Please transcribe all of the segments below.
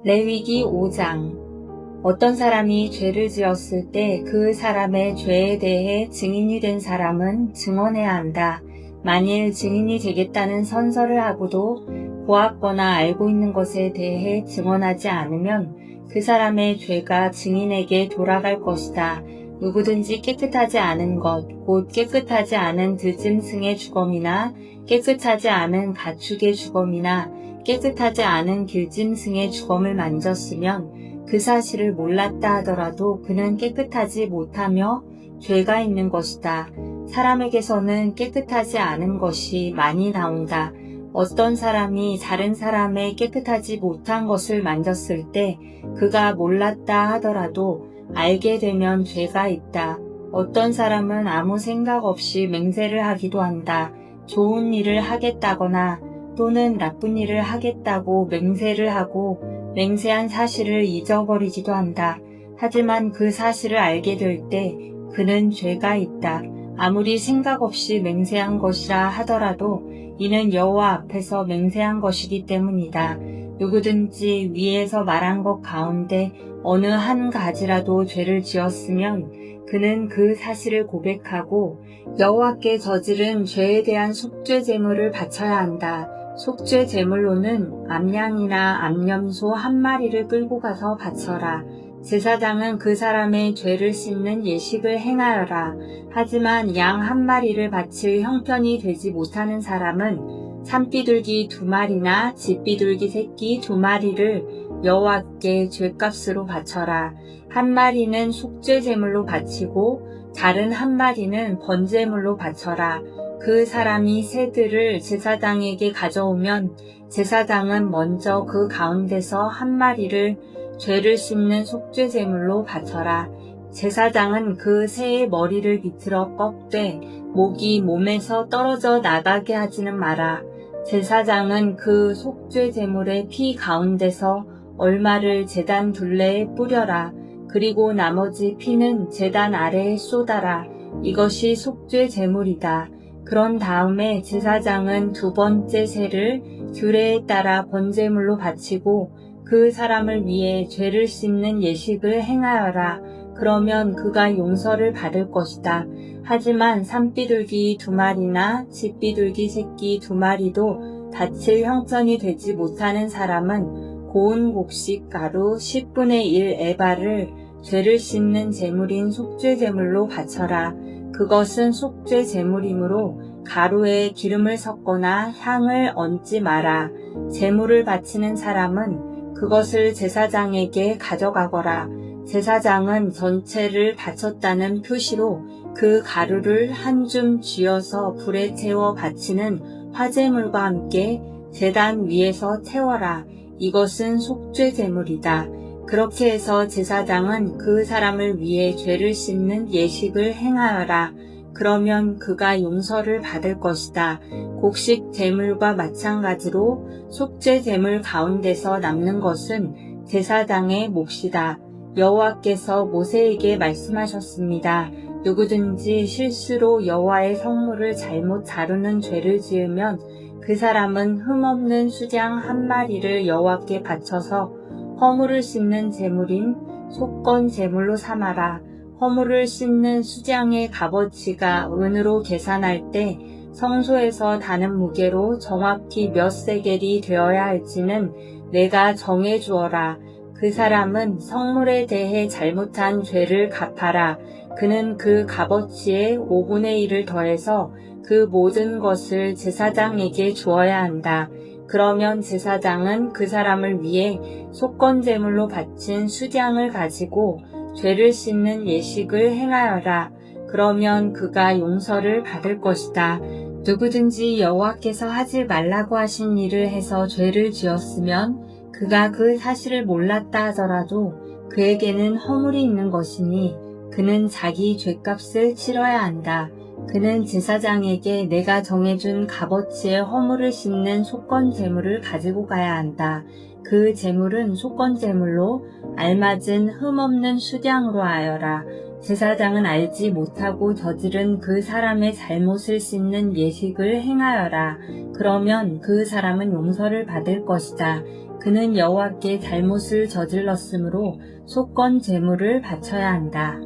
레위기 5장. 어떤 사람이 죄를 지었을 때 그 사람의 죄에 대해 증인이 된 사람은 증언해야 한다. 만일 증인이 되겠다는 선서를 하고도 보았거나 알고 있는 것에 대해 증언하지 않으면 그 사람의 죄가 증인에게 돌아갈 것이다. 누구든지 깨끗하지 않은 것, 곧 깨끗하지 않은 들짐승의 주검이나 깨끗하지 않은 가축의 주검이나 깨끗하지 않은 길짐승의 주검을 만졌으면 그 사실을 몰랐다 하더라도 그는 깨끗하지 못하며 죄가 있는 것이다. 사람에게서는 깨끗하지 않은 것이 많이 나온다. 어떤 사람이 다른 사람의 깨끗하지 못한 것을 만졌을 때 그가 몰랐다 하더라도 알게 되면 죄가 있다. 어떤 사람은 아무 생각 없이 맹세를 하기도 한다. 좋은 일을 하겠다거나 또는 나쁜 일을 하겠다고 맹세를 하고 맹세한 사실을 잊어버리기도 한다. 하지만 그 사실을 알게 될 때 그는 죄가 있다. 아무리 생각 없이 맹세한 것이라 하더라도 이는 여호와 앞에서 맹세한 것이기 때문이다. 누구든지 위에서 말한 것 가운데 어느 한 가지라도 죄를 지었으면 그는 그 사실을 고백하고 여호와께 저지른 죄에 대한 속죄 제물을 바쳐야 한다. 속죄 제물로는 암양이나 암염소 한 마리를 끌고 가서 바쳐라. 제사장은 그 사람의 죄를 씻는 예식을 행하여라. 하지만 양 한 마리를 바칠 형편이 되지 못하는 사람은 산비둘기 2마리나 집비둘기 새끼 2마리를 여호와께 죄값으로 바쳐라. 한 마리는 속죄 제물로 바치고 다른 한 마리는 번제물로 바쳐라. 그 사람이 새들을 제사장에게 가져오면 제사장은 먼저 그 가운데서 한 마리를 죄를 씻는 속죄 제물로 바쳐라. 제사장은 그 새의 머리를 비틀어 꺾되 목이 몸에서 떨어져 나가게 하지는 마라. 제사장은 그 속죄 제물의 피 가운데서 얼마를 제단 둘레에 뿌려라. 그리고 나머지 피는 제단 아래에 쏟아라. 이것이 속죄 제물이다. 그런 다음에 제사장은 2번째 새를 규례에 따라 번제물로 바치고 그 사람을 위해 죄를 씻는 예식을 행하여라. 그러면 그가 용서를 받을 것이다. 하지만 산비둘기 2마리나 집비둘기 새끼 2마리도 바칠 형편이 되지 못하는 사람은 고운 곡식 가루 10분의 1 에바를 죄를 씻는 제물인 속죄 제물로 바쳐라. 그것은 속죄 제물이므로 가루에 기름을 섞거나 향을 얹지 마라. 제물을 바치는 사람은 그것을 제사장에게 가져가거라. 제사장은 전체를 바쳤다는 표시로 그 가루를 한 줌 쥐어서 불에 태워 바치는 화제물과 함께 제단 위에서 태워라. 이것은 속죄 제물이다. 그렇게 해서 제사장은 그 사람을 위해 죄를 씻는 예식을 행하여라. 그러면 그가 용서를 받을 것이다. 곡식 제물과 마찬가지로 속죄 제물 가운데서 남는 것은 제사장의 몫이다. 여호와께서 모세에게 말씀하셨습니다. 누구든지 실수로 여호와의 성물을 잘못 다루는 죄를 지으면 그 사람은 흠없는 수장 한 마리를 여호와께 바쳐서 허물을 씻는 제물인 속건 제물로 삼아라. 허물을 씻는 수장의 값어치가 은으로 계산할 때 성소에서 다는 무게로 정확히 몇 세겔이 되어야 할지는 내가 정해 주어라. 그 사람은 성물에 대해 잘못한 죄를 갚아라. 그는 그 값어치의 5분의 1을 더해서 그 모든 것을 제사장에게 주어야 한다. 그러면 제사장은 그 사람을 위해 속건 제물로 바친 수장을 가지고 죄를 씻는 예식을 행하여라. 그러면 그가 용서를 받을 것이다. 누구든지 여호와께서 하지 말라고 하신 일을 해서 죄를 지었으면 그가 그 사실을 몰랐다 하더라도 그에게는 허물이 있는 것이니 그는 자기 죄값을 치러야 한다. 그는 제사장에게 내가 정해준 값어치의 허물을 씻는 속건 제물을 가지고 가야 한다. 그 제물은 속건 제물로 알맞은 흠없는 수량으로 하여라. 제사장은 알지 못하고 저지른 그 사람의 잘못을 씻는 예식을 행하여라. 그러면 그 사람은 용서를 받을 것이다. 그는 여호와께 잘못을 저질렀으므로 속건 제물을 바쳐야 한다.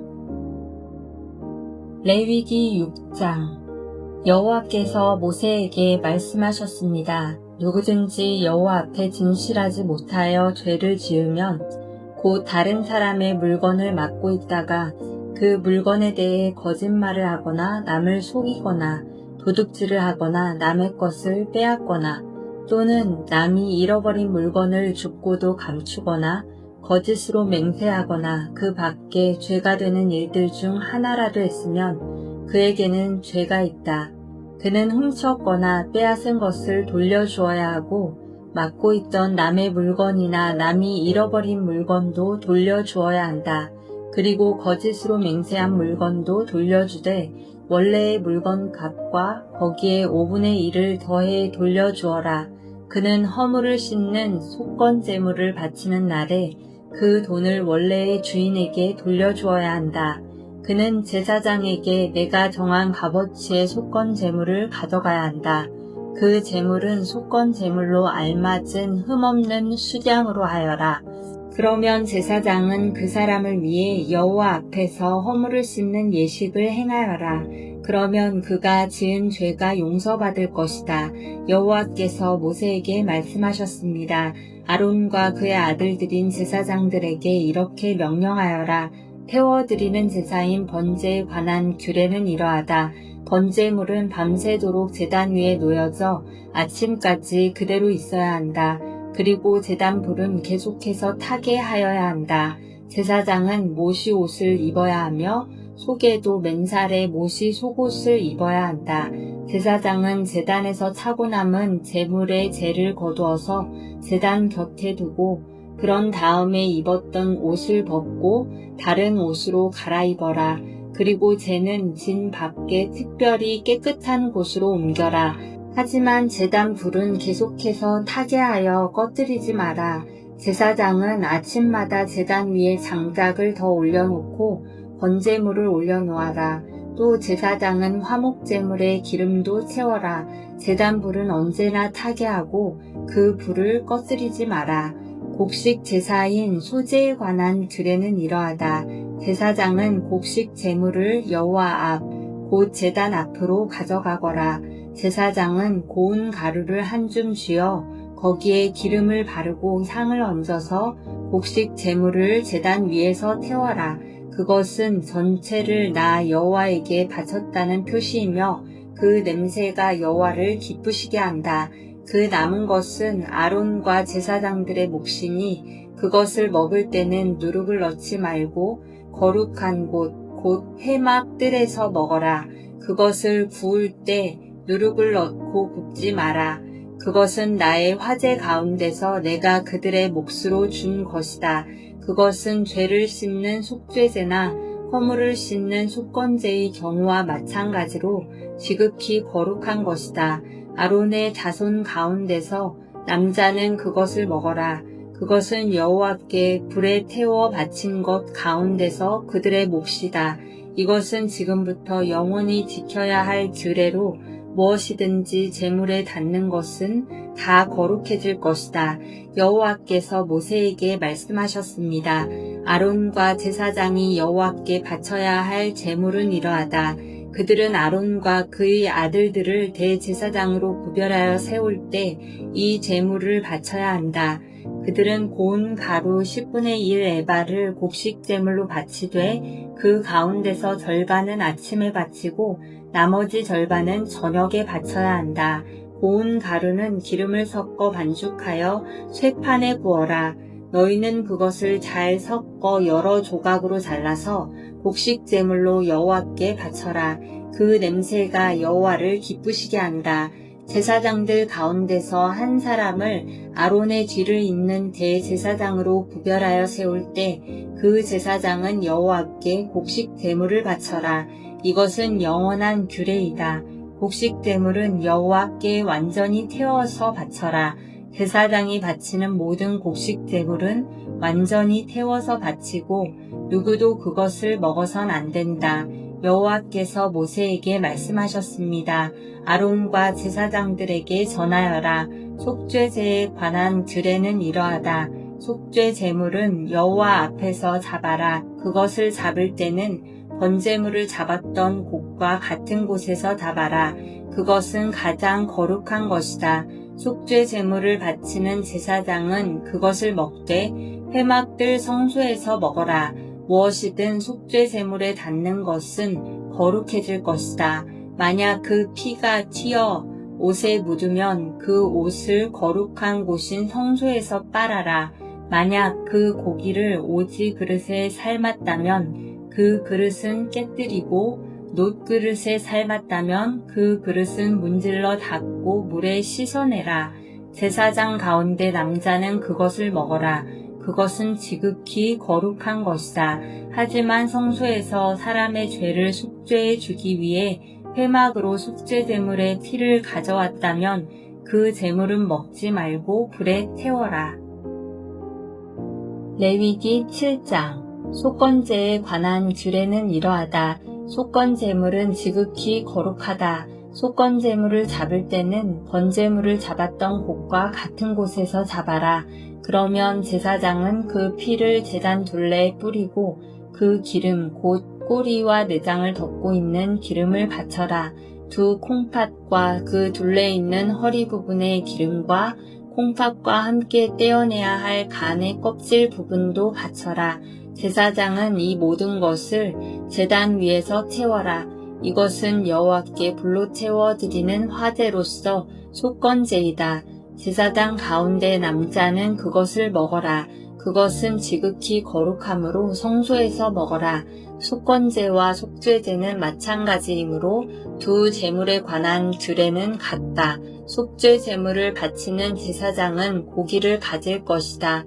레위기 6장. 여호와께서 모세에게 말씀하셨습니다. 누구든지 여호와 앞에 진실하지 못하여 죄를 지으면 곧 다른 사람의 물건을 맡고 있다가 그 물건에 대해 거짓말을 하거나 남을 속이거나 도둑질을 하거나 남의 것을 빼앗거나 또는 남이 잃어버린 물건을 줍고도 감추거나 거짓으로 맹세하거나 그 밖에 죄가 되는 일들 중 하나라도 했으면 그에게는 죄가 있다. 그는 훔쳤거나 빼앗은 것을 돌려주어야 하고 맡고 있던 남의 물건이나 남이 잃어버린 물건도 돌려주어야 한다. 그리고 거짓으로 맹세한 물건도 돌려주되 원래의 물건 값과 거기에 5분의 1을 더해 돌려주어라. 그는 허물을 씻는 속건 제물을 바치는 날에 그 돈을 원래의 주인에게 돌려주어야 한다. 그는 제사장에게 내가 정한 값어치의 속건 제물을 가져가야 한다. 그 제물은 속건 제물로 알맞은 흠없는 수량으로 하여라. 그러면 제사장은 그 사람을 위해 여호와 앞에서 허물을 씻는 예식을 행하여라. 그러면 그가 지은 죄가 용서받을 것이다. 여호와께서 모세에게 말씀하셨습니다. 아론과 그의 아들들인 제사장들에게 이렇게 명령하여라. 태워드리는 제사인 번제에 관한 규례는 이러하다. 번제물은 밤새도록 제단 위에 놓여져 아침까지 그대로 있어야 한다. 그리고 제단 불은 계속해서 타게 하여야 한다. 제사장은 모시 옷을 입어야 하며 속에도 맨살에 모시 속옷을 입어야 한다. 제사장은 제단에서 차고 남은 제물의 재를 거두어서 제단 곁에 두고 그런 다음에 입었던 옷을 벗고 다른 옷으로 갈아입어라. 그리고 재는 진 밖에 특별히 깨끗한 곳으로 옮겨라. 하지만 제단 불은 계속해서 타게 하여 꺼뜨리지 마라. 제사장은 아침마다 제단 위에 장작을 더 올려놓고 번제물을 올려놓아라. 또 제사장은 화목제물에 기름도 채워라. 제단 불은 언제나 타게 하고 그 불을 꺼뜨리지 마라. 곡식 제사인 소제에 관한 규례는 이러하다. 제사장은 곡식 제물을 여호와 앞, 곧 제단 앞으로 가져가거라. 제사장은 고운 가루를 한 줌 쥐어 거기에 기름을 바르고 향을 얹어서 곡식 제물을 제단 위에서 태워라. 그것은 전체를 나 여호와에게 바쳤다는 표시이며 그 냄새가 여호와를 기쁘시게 한다. 그 남은 것은 아론과 제사장들의 몫이니 그것을 먹을 때는 누룩을 넣지 말고 거룩한 곳, 곧 회막 뜰에서 먹어라. 그것을 구울 때 누룩을 넣고 굽지 마라. 그것은 나의 화제 가운데서 내가 그들의 몫으로 준 것이다. 그것은 죄를 씻는 속죄제나 허물을 씻는 속건제의 경우와 마찬가지로 지극히 거룩한 것이다. 아론의 자손 가운데서 남자는 그것을 먹어라. 그것은 여호와께 불에 태워 바친 것 가운데서 그들의 몫이다. 이것은 지금부터 영원히 지켜야 할 규례로 무엇이든지 제물에 닿는 것은 다 거룩해질 것이다. 여호와께서 모세에게 말씀하셨습니다. 아론과 제사장이 여호와께 바쳐야 할 제물은 이러하다. 그들은 아론과 그의 아들들을 대제사장으로 구별하여 세울 때 이 제물을 바쳐야 한다. 그들은 고운 가루 10분의 1 에바를 곡식 제물로 바치되 그 가운데서 절반은 아침에 바치고 나머지 절반은 저녁에 바쳐야 한다. 고운 가루는 기름을 섞어 반죽하여 쇠판에 구워라. 너희는 그것을 잘 섞어 여러 조각으로 잘라서 곡식 제물로 여호와께 바쳐라. 그 냄새가 여호와를 기쁘시게 한다. 제사장들 가운데서 한 사람을 아론의 뒤를 잇는 대제사장으로 구별하여 세울 때 그 제사장은 여호와께 곡식 제물을 바쳐라. 이것은 영원한 규례이다. 곡식 제물은 여호와께 완전히 태워서 바쳐라. 제사장이 바치는 모든 곡식 제물은 완전히 태워서 바치고 누구도 그것을 먹어선 안 된다. 여호와께서 모세에게 말씀하셨습니다. 아론과 제사장들에게 전하여라. 속죄제에 관한 규례는 이러하다. 속죄 제물은 여호와 앞에서 잡아라. 그것을 잡을 때는 번제물을 잡았던 곳과 같은 곳에서 잡아라. 그것은 가장 거룩한 것이다. 속죄 제물을 바치는 제사장은 그것을 먹되 회막들 성소에서 먹어라. 무엇이든 속죄 제물에 닿는 것은 거룩해질 것이다. 만약 그 피가 튀어 옷에 묻으면 그 옷을 거룩한 곳인 성소에서 빨아라. 만약 그 고기를 오지 그릇에 삶았다면 그 그릇은 깨뜨리고 놋그릇에 삶았다면 그 그릇은 문질러 닦고 물에 씻어내라. 제사장 가운데 남자는 그것을 먹어라. 그것은 지극히 거룩한 것이다. 하지만 성소에서 사람의 죄를 속죄해 주기 위해 회막으로 속죄 제물의 피를 가져왔다면 그 제물은 먹지 말고 불에 태워라. 레위기 7장 속건제에 관한 규례는 이러하다. 속건 제물은 지극히 거룩하다. 속건 제물을 잡을 때는 번제물을 잡았던 곳과 같은 곳에서 잡아라. 그러면 제사장은 그 피를 제단 둘레에 뿌리고 그 기름 곧 꼬리와 내장을 덮고 있는 기름을 바쳐라. 두 콩팥과 그 둘레에 있는 허리 부분의 기름과 콩팥과 함께 떼어내야 할 간의 껍질 부분도 바쳐라. 제사장은 이 모든 것을 제단 위에서 태워라. 이것은 여호와께 불로 태워 드리는 화제로서 속건제이다. 제사장 가운데 남자는 그것을 먹어라. 그것은 지극히 거룩하므로 성소에서 먹어라. 속건제와 속죄제는 마찬가지이므로 두 제물에 관한 규례는 같다. 속죄 제물을 바치는 제사장은 고기를 가질 것이다.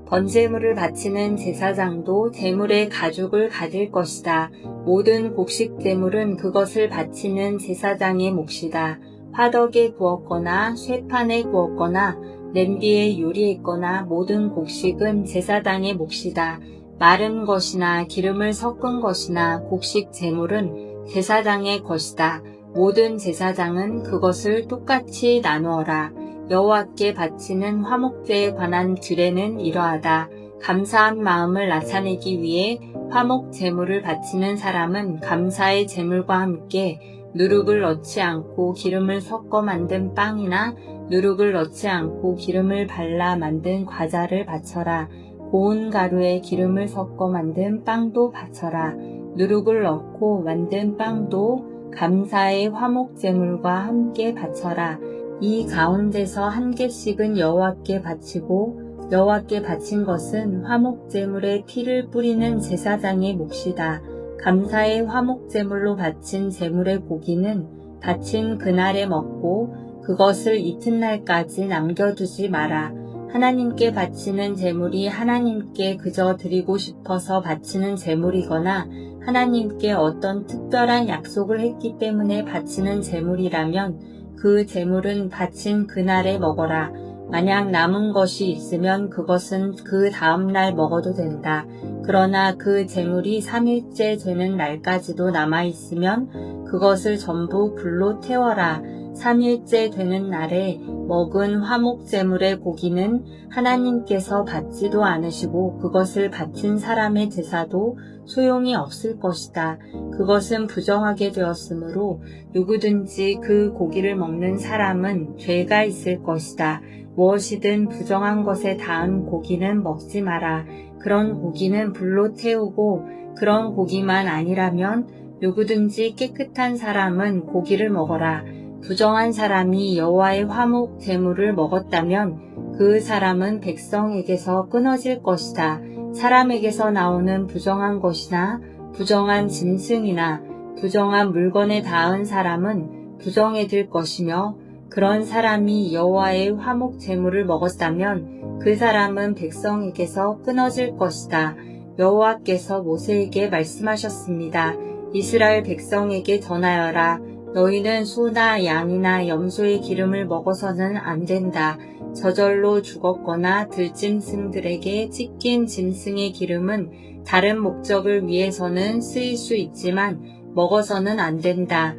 번제물을 바치는 제사장도 제물의 가죽을 가질 것이다. 모든 곡식 제물은 그것을 바치는 제사장의 몫이다. 화덕에 구웠거나 쇠판에 구웠거나 냄비에 요리했거나 모든 곡식은 제사장의 몫이다. 마른 것이나 기름을 섞은 것이나 곡식 제물은 제사장의 것이다. 모든 제사장은 그것을 똑같이 나누어라. 여호와께 바치는 화목제에 관한 규례는 이러하다. 감사한 마음을 나타내기 위해 화목 제물을 바치는 사람은 감사의 제물과 함께 누룩을 넣지 않고 기름을 섞어 만든 빵이나 누룩을 넣지 않고 기름을 발라 만든 과자를 바쳐라. 고운 가루에 기름을 섞어 만든 빵도 바쳐라. 누룩을 넣고 만든 빵도 감사의 화목 제물과 함께 바쳐라. 이 가운데서 한 개씩은 여호와께 바치고 여호와께 바친 것은 화목 제물에 피를 뿌리는 제사장의 몫이다. 감사의 화목 제물로 바친 제물의 고기는 바친 그날에 먹고 그것을 이튿날까지 남겨두지 마라. 하나님께 바치는 제물이 하나님께 그저 드리고 싶어서 바치는 제물이거나 하나님께 어떤 특별한 약속을 했기 때문에 바치는 제물이라면 그 제물은 바친 그날에 먹어라. 만약 남은 것이 있으면 그것은 그 다음날 먹어도 된다. 그러나 그 제물이 3일째 되는 날까지도 남아있으면 그것을 전부 불로 태워라. 3일째 되는 날에 먹은 화목 제물의 고기는 하나님께서 받지도 않으시고 그것을 바친 사람의 제사도 소용이 없을 것이다. 그것은 부정하게 되었으므로 누구든지 그 고기를 먹는 사람은 죄가 있을 것이다. 무엇이든 부정한 것에 닿은 고기는 먹지 마라. 그런 고기는 불로 태우고 그런 고기만 아니라면 누구든지 깨끗한 사람은 고기를 먹어라. 부정한 사람이 여호와의 화목 제물을 먹었다면 그 사람은 백성에게서 끊어질 것이다. 사람에게서 나오는 부정한 것이나 부정한 짐승이나 부정한 물건에 닿은 사람은 부정해질 것이며 그런 사람이 여호와의 화목 제물을 먹었다면 그 사람은 백성에게서 끊어질 것이다. 여호와께서 모세에게 말씀하셨습니다. 이스라엘 백성에게 전하여라. 너희는 소나 양이나 염소의 기름을 먹어서는 안 된다. 저절로 죽었거나 들짐승들에게 찢긴 짐승의 기름은 다른 목적을 위해서는 쓰일 수 있지만 먹어서는 안 된다.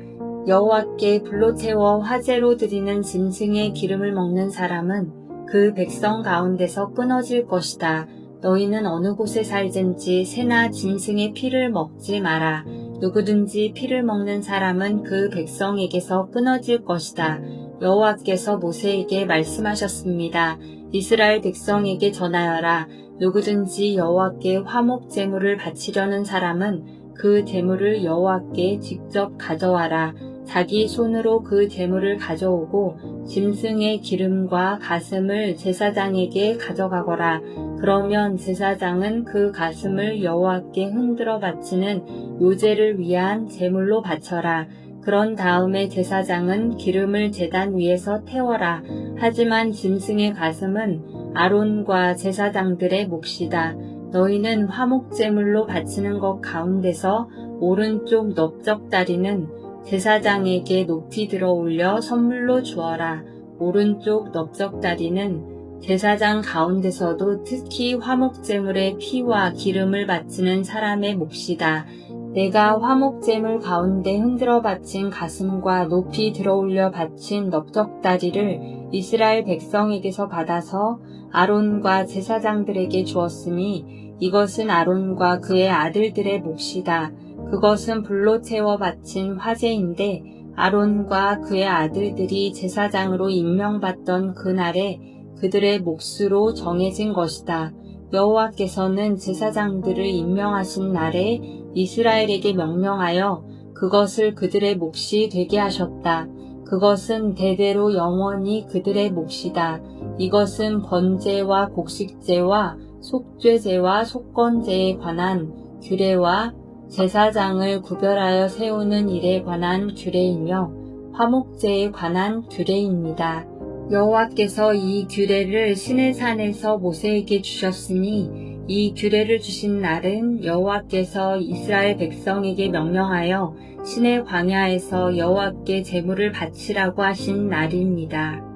여호와께 불로 태워 화제로 드리는 짐승의 기름을 먹는 사람은 그 백성 가운데서 끊어질 것이다. 너희는 어느 곳에 살든지 새나 짐승의 피를 먹지 마라. 누구든지 피를 먹는 사람은 그 백성에게서 끊어질 것이다. 여호와께서 모세에게 말씀하셨습니다. 이스라엘 백성에게 전하여라. 누구든지 여호와께 화목 제물을 바치려는 사람은 그 제물을 여호와께 직접 가져와라. 자기 손으로 그 제물을 가져오고 짐승의 기름과 가슴을 제사장에게 가져가거라. 그러면 제사장은 그 가슴을 여호와께 흔들어 바치는 요제를 위한 제물로 바쳐라. 그런 다음에 제사장은 기름을 제단 위에서 태워라. 하지만 짐승의 가슴은 아론과 제사장들의 몫이다. 너희는 화목제물로 바치는 것 가운데서 오른쪽 넓적다리는 제사장에게 높이 들어 올려 선물로 주어라. 오른쪽 넓적다리는 제사장 가운데서도 특히 화목제물의 피와 기름을 바치는 사람의 몫이다. 내가 화목제물 가운데 흔들어 바친 가슴과 높이 들어올려 바친 넓적다리를 이스라엘 백성에게서 받아서 아론과 제사장들에게 주었으니 이것은 아론과 그의 아들들의 몫이다. 그것은 불로 태워 바친 화제인데 아론과 그의 아들들이 제사장으로 임명받던 그날에 그들의 몫으로 정해진 것이다. 여호와께서는 제사장들을 임명하신 날에 이스라엘에게 명령하여 그것을 그들의 몫이 되게 하셨다. 그것은 대대로 영원히 그들의 몫이다. 이것은 번제와 곡식제와 속죄제와 속건제에 관한 규례와 제사장을 구별하여 세우는 일에 관한 규례이며 화목제에 관한 규례입니다. 여호와께서 이 규례를 시내산에서 모세에게 주셨으니 이 규례를 주신 날은 여호와께서 이스라엘 백성에게 명령하여 시내 광야에서 여호와께 제물을 바치라고 하신 날입니다.